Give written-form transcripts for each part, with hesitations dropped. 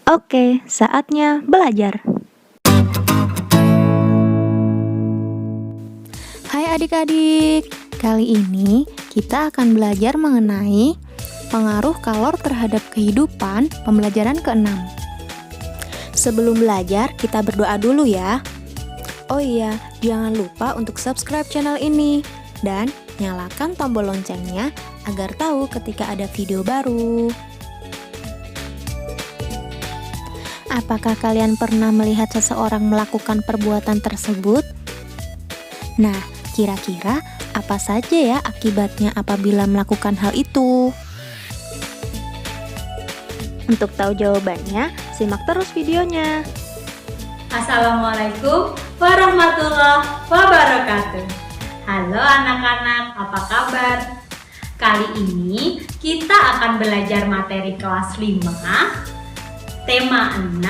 Oke, saatnya belajar. Hai adik-adik, kali ini kita akan belajar mengenai pengaruh kalor terhadap kehidupan pembelajaran ke-6. Sebelum belajar, kita berdoa dulu ya. Oh iya, jangan lupa untuk subscribe channel ini dan nyalakan tombol loncengnya agar tahu ketika ada video baru. Apakah kalian pernah melihat seseorang melakukan perbuatan tersebut? Nah, kira-kira apa saja ya akibatnya apabila melakukan hal itu? Untuk tahu jawabannya, simak terus videonya. Assalamualaikum warahmatullahi wabarakatuh. Halo anak-anak, apa kabar? Kali ini kita akan belajar materi kelas 5, tema 6,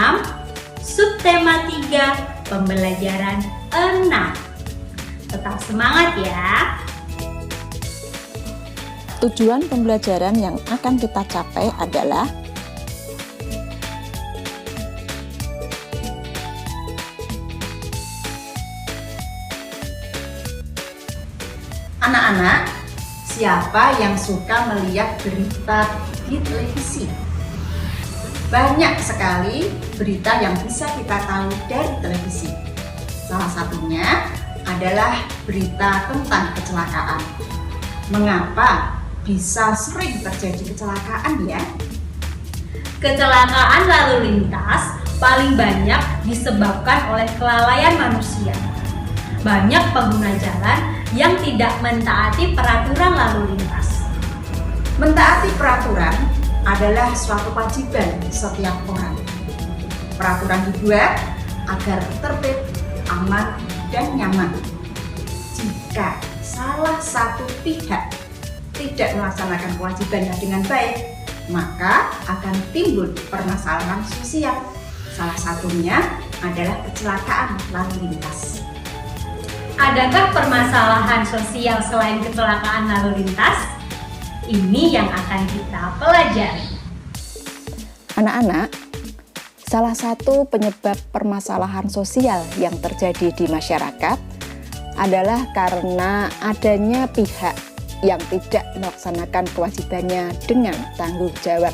subtema 3, pembelajaran 6. Tetap semangat ya. Tujuan pembelajaran yang akan kita capai adalah anak-anak, siapa yang suka melihat berita di televisi? Banyak sekali berita yang bisa kita tahu dari televisi. Salah satunya adalah berita tentang kecelakaan. Mengapa bisa sering terjadi kecelakaan ya? Kecelakaan lalu lintas paling banyak disebabkan oleh kelalaian manusia. Banyak pengguna jalan yang tidak mentaati peraturan lalu lintas. Mentaati peraturan adalah suatu kewajiban setiap orang. Peraturan dibuat agar tertib, aman, dan nyaman. Jika salah satu pihak tidak melaksanakan kewajibannya dengan baik, maka akan timbul permasalahan sosial. Salah satunya adalah kecelakaan lalu lintas. Adakah permasalahan sosial selain kecelakaan lalu lintas? Ini yang akan kita pelajari. anak-anak, salah satu penyebab permasalahan sosial yang terjadi di masyarakat adalah karena adanya pihak yang tidak melaksanakan kewajibannya dengan tanggung jawab.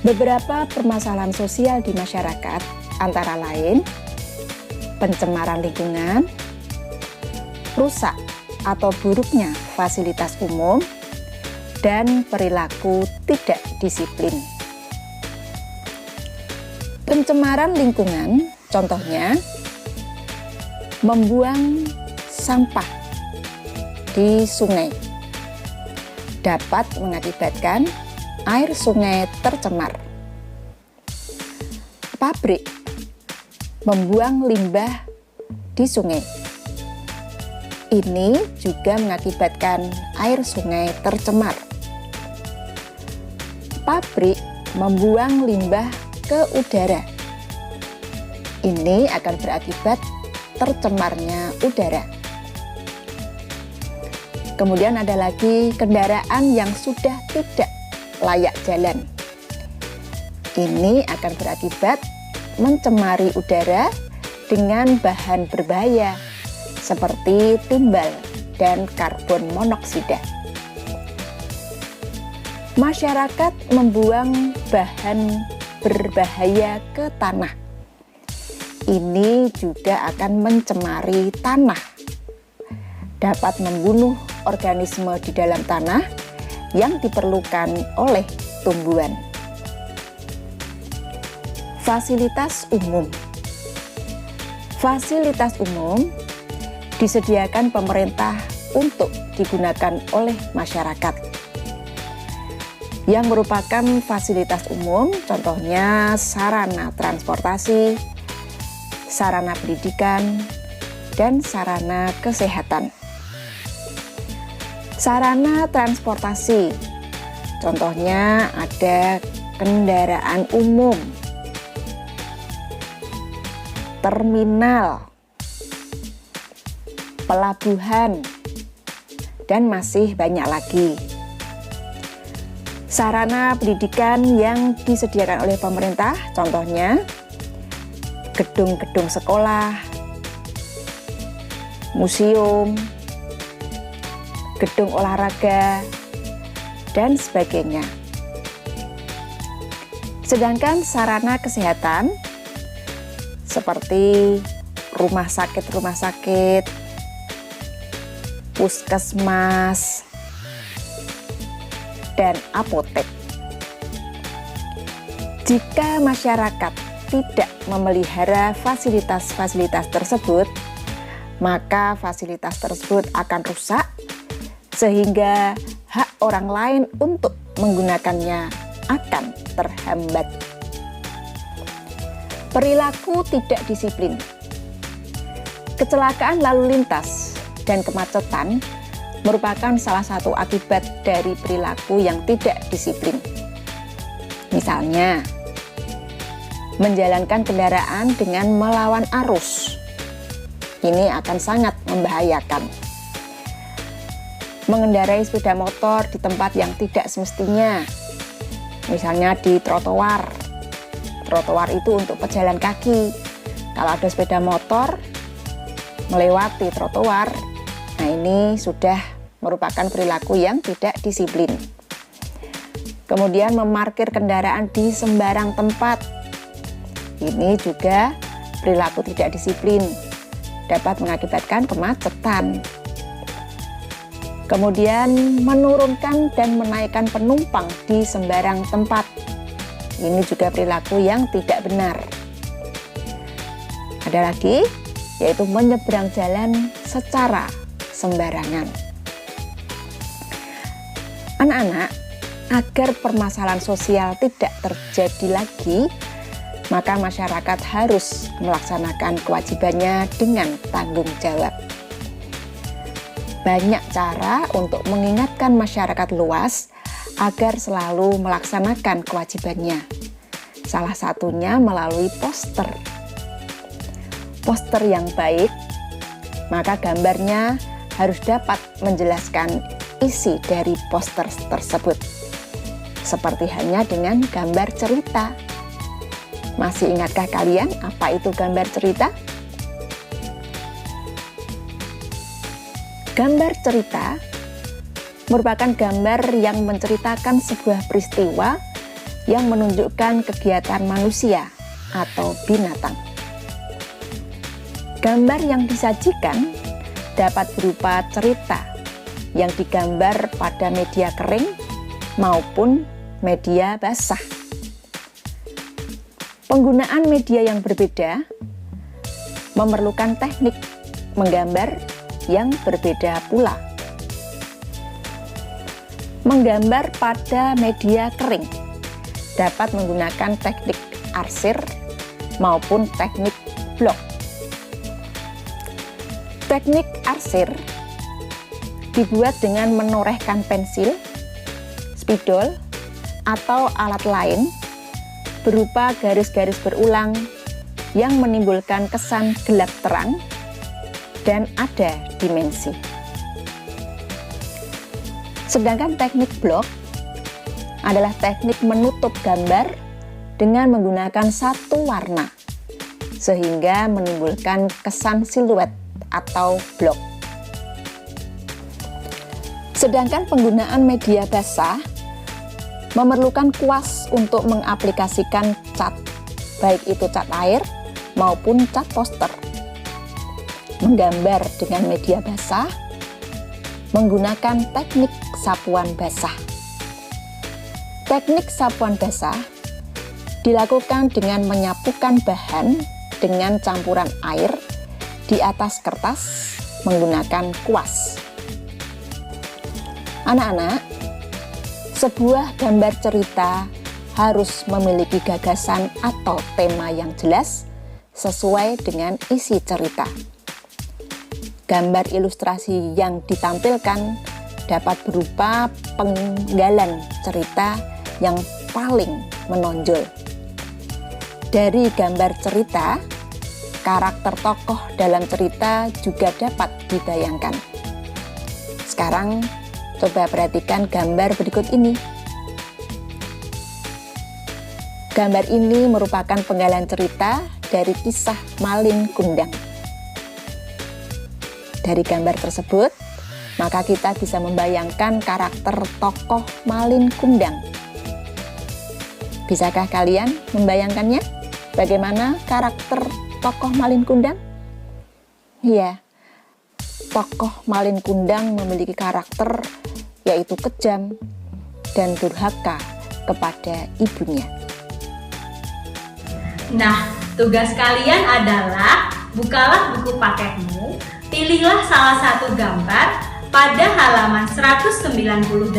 Beberapa permasalahan sosial di masyarakat antara lain pencemaran lingkungan, rusak atau buruknya fasilitas umum, dan perilaku tidak disiplin. Pencemaran lingkungan contohnya membuang sampah di sungai dapat mengakibatkan air sungai tercemar. Pabrik membuang limbah di sungai. Ini juga mengakibatkan air sungai tercemar. Pabrik membuang limbah ke udara. Ini akan berakibat tercemarnya udara. Kemudian ada lagi kendaraan yang sudah tidak layak jalan. Ini akan berakibat mencemari udara dengan bahan berbahaya seperti timbal dan karbon monoksida. Masyarakat membuang bahan berbahaya ke tanah. Ini juga akan mencemari tanah, dapat membunuh organisme di dalam tanah yang diperlukan oleh tumbuhan. Fasilitas umum. Fasilitas umum disediakan pemerintah untuk digunakan oleh masyarakat. Yang merupakan fasilitas umum contohnya sarana transportasi, sarana pendidikan, dan sarana kesehatan. Sarana transportasi contohnya ada kendaraan umum, terminal, pelabuhan, dan masih banyak lagi. Sarana pendidikan yang disediakan oleh pemerintah, contohnya gedung-gedung sekolah, museum, gedung olahraga, dan sebagainya. Sedangkan sarana kesehatan seperti rumah sakit, puskesmas, dan apotek. Jika masyarakat tidak memelihara fasilitas-fasilitas tersebut, maka fasilitas tersebut akan rusak sehingga hak orang lain untuk menggunakannya akan terhambat. Perilaku tidak disiplin. Kecelakaan lalu lintas dan kemacetan merupakan salah satu akibat dari perilaku yang tidak disiplin. Misalnya, menjalankan kendaraan dengan melawan arus. Ini akan sangat membahayakan. Mengendarai sepeda motor di tempat yang tidak semestinya. Misalnya di trotoar. Trotoar itu untuk pejalan kaki. Kalau ada sepeda motor melewati trotoar, nah ini sudah merupakan perilaku yang tidak disiplin. Kemudian memarkir kendaraan di sembarang tempat. Ini juga perilaku tidak disiplin, dapat mengakibatkan kemacetan. Kemudian menurunkan dan menaikkan penumpang di sembarang tempat. Ini juga perilaku yang tidak benar. Ada lagi, yaitu menyeberang jalan secara sembarangan. Anak-anak, agar permasalahan sosial tidak terjadi lagi, maka masyarakat harus melaksanakan kewajibannya dengan tanggung jawab. Banyak cara untuk mengingatkan masyarakat luas agar selalu melaksanakan kewajibannya. Salah satunya melalui poster. Poster yang baik, maka gambarnya harus dapat menjelaskan isi dari poster tersebut. Seperti hanya dengan gambar cerita. Masih ingatkah kalian apa itu gambar cerita? Gambar cerita merupakan gambar yang menceritakan sebuah peristiwa yang menunjukkan kegiatan manusia atau binatang. Gambar yang disajikan dapat berupa cerita yang digambar pada media kering maupun media basah. Penggunaan media yang berbeda memerlukan teknik menggambar yang berbeda pula. Menggambar pada media kering dapat menggunakan teknik arsir maupun teknik blok. Teknik arsir dibuat dengan menorehkan pensil, spidol, atau alat lain berupa garis-garis berulang yang menimbulkan kesan gelap terang dan ada dimensi. Sedangkan teknik blok adalah teknik menutup gambar dengan menggunakan satu warna sehingga menimbulkan kesan siluet atau blok. Sedangkan penggunaan media basah memerlukan kuas untuk mengaplikasikan cat, baik itu cat air maupun cat poster. Menggambar dengan media basah menggunakan teknik sapuan basah. Teknik sapuan basah dilakukan dengan menyapukan bahan dengan campuran air di atas kertas menggunakan kuas. Anak-anak, sebuah gambar cerita harus memiliki gagasan atau tema yang jelas sesuai dengan isi cerita. Gambar ilustrasi yang ditampilkan dapat berupa penggalan cerita yang paling menonjol. Dari gambar cerita, karakter tokoh dalam cerita juga dapat dibayangkan. Sekarang, coba perhatikan gambar berikut ini. Gambar ini merupakan penggalan cerita dari kisah Malin Kundang. Dari gambar tersebut, maka kita bisa membayangkan karakter tokoh Malin Kundang. Bisakah kalian membayangkannya? Bagaimana karakter tokoh Malin Kundang? Iya, tokoh Malin Kundang memiliki karakter yaitu kejam dan durhaka kepada ibunya. Nah, tugas kalian adalah bukalah buku paketmu, pilihlah salah satu gambar pada halaman 198.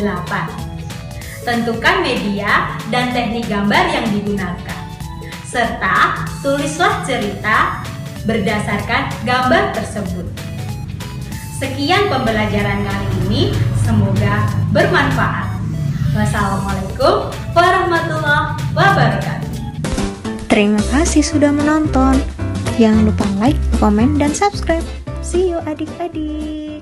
Tentukan media dan teknik gambar yang digunakan, serta tulislah cerita berdasarkan gambar tersebut. Sekian pembelajaran kali ini, semoga bermanfaat. Wassalamualaikum warahmatullahi wabarakatuh. Terima kasih sudah menonton. Jangan lupa like, komen, dan subscribe. See you adik-adik.